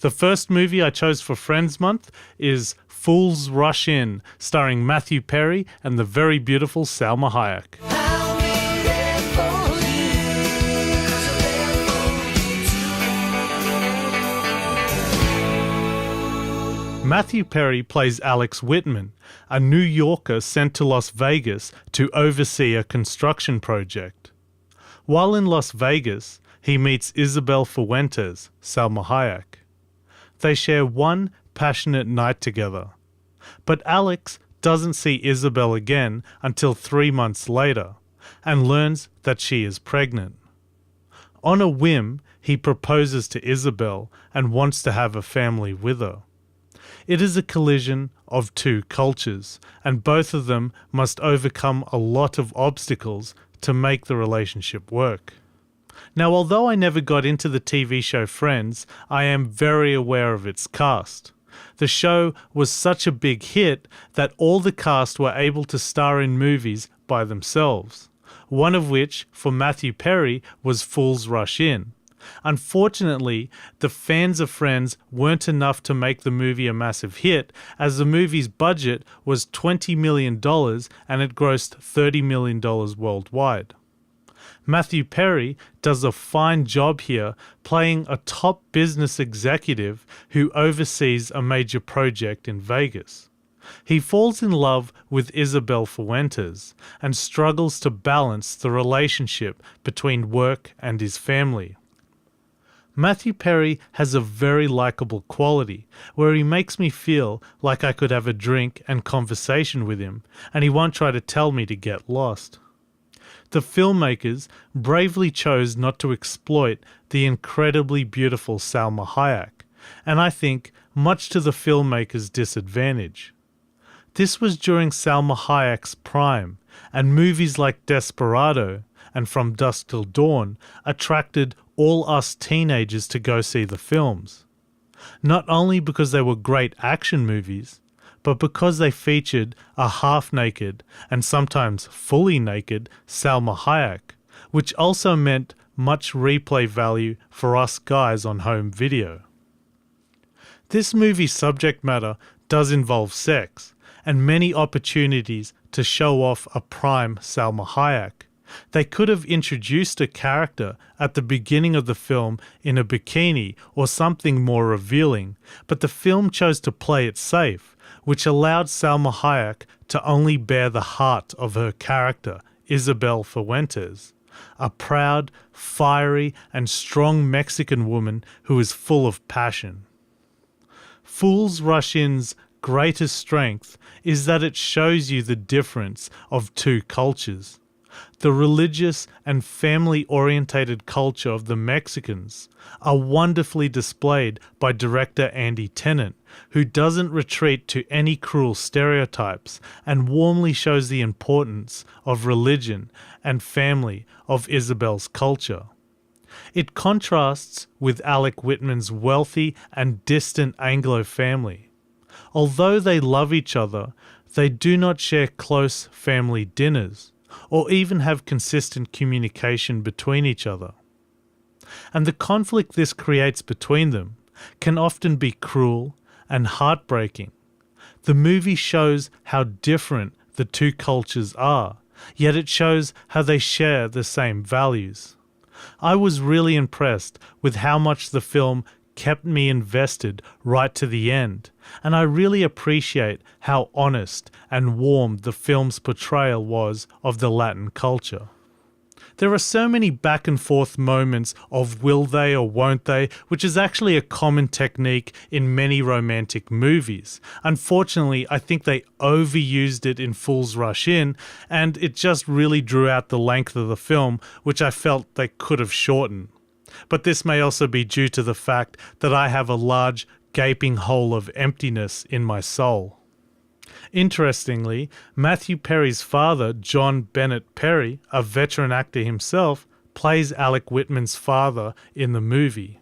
The first movie I chose for Friends Month is Fools Rush In, starring Matthew Perry and the very beautiful Salma Hayek. Matthew Perry plays Alex Whitman, a New Yorker sent to Las Vegas to oversee a construction project. While in Las Vegas, he meets Isabel Fuentes, Salma Hayek. They share one passionate night together. But Alex doesn't see Isabel again until 3 months later, and learns that she is pregnant. On a whim, he proposes to Isabel and wants to have a family with her. It is a collision of two cultures, and both of them must overcome a lot of obstacles to make the relationship work. Now, although I never got into the TV show Friends, I am very aware of its cast. The show was such a big hit that all the cast were able to star in movies by themselves, one of which, for Matthew Perry, was Fools Rush In. Unfortunately, the fans of Friends weren't enough to make the movie a massive hit, as the movie's budget was $20 million and it grossed $30 million worldwide. Matthew Perry does a fine job here, playing a top business executive who oversees a major project in Vegas. He falls in love with Isabel Fuentes and struggles to balance the relationship between work and his family. Matthew Perry has a very likable quality where he makes me feel like I could have a drink and conversation with him, and he won't try to tell me to get lost. The filmmakers bravely chose not to exploit the incredibly beautiful Salma Hayek, and I think much to the filmmakers' disadvantage. This was during Salma Hayek's prime, and movies like Desperado and From Dusk Till Dawn attracted all us teenagers to go see the films. Not only because they were great action movies, but because they featured a half-naked and sometimes fully naked Salma Hayek, which also meant much replay value for us guys on home video. This movie's subject matter does involve sex, and many opportunities to show off a prime Salma Hayek. They could have introduced a character at the beginning of the film in a bikini or something more revealing, but the film chose to play it safe, which allowed Salma Hayek to only bear the heart of her character, Isabel Fuentes, a proud, fiery, and strong Mexican woman who is full of passion. Fools Rush In's greatest strength is that it shows you the difference of two cultures. The religious and family-orientated culture of the Mexicans are wonderfully displayed by director Andy Tennant, who doesn't retreat to any cruel stereotypes and warmly shows the importance of religion and family of Isabel's culture. It contrasts with Alec Whitman's wealthy and distant Anglo family. Although they love each other, they do not share close family dinners, or even have consistent communication between each other. And the conflict this creates between them can often be cruel and heartbreaking. The movie shows how different the two cultures are, yet it shows how they share the same values. I was really impressed with how much the film kept me invested right to the end, and I really appreciate how honest and warm the film's portrayal was of the Latin culture. There are so many back and forth moments of will they or won't they, which is actually a common technique in many romantic movies. Unfortunately, I think they overused it in Fools Rush In, and it just really drew out the length of the film, which I felt they could have shortened. But this may also be due to the fact that I have a large gaping hole of emptiness in my soul. Interestingly, Matthew Perry's father, John Bennett Perry, a veteran actor himself, plays Alec Whitman's father in the movie.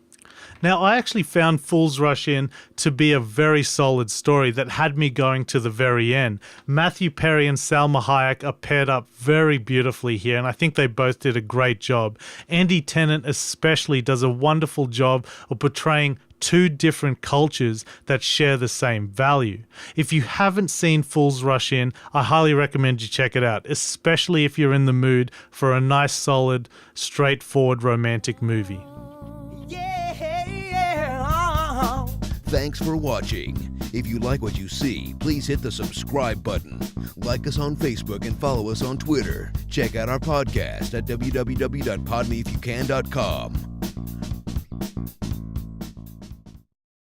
Now, I actually found Fools Rush In to be a very solid story that had me going to the very end. Matthew Perry and Salma Hayek are paired up very beautifully here, and I think they both did a great job. Andy Tennant especially does a wonderful job of portraying two different cultures that share the same value. If you haven't seen Fools Rush In, I highly recommend you check it out, especially if you're in the mood for a nice, solid, straightforward romantic movie. Thanks for watching. If you like what you see, please hit the subscribe button. Like us on Facebook and follow us on Twitter. Check out our podcast at www.podmeifyoucan.com.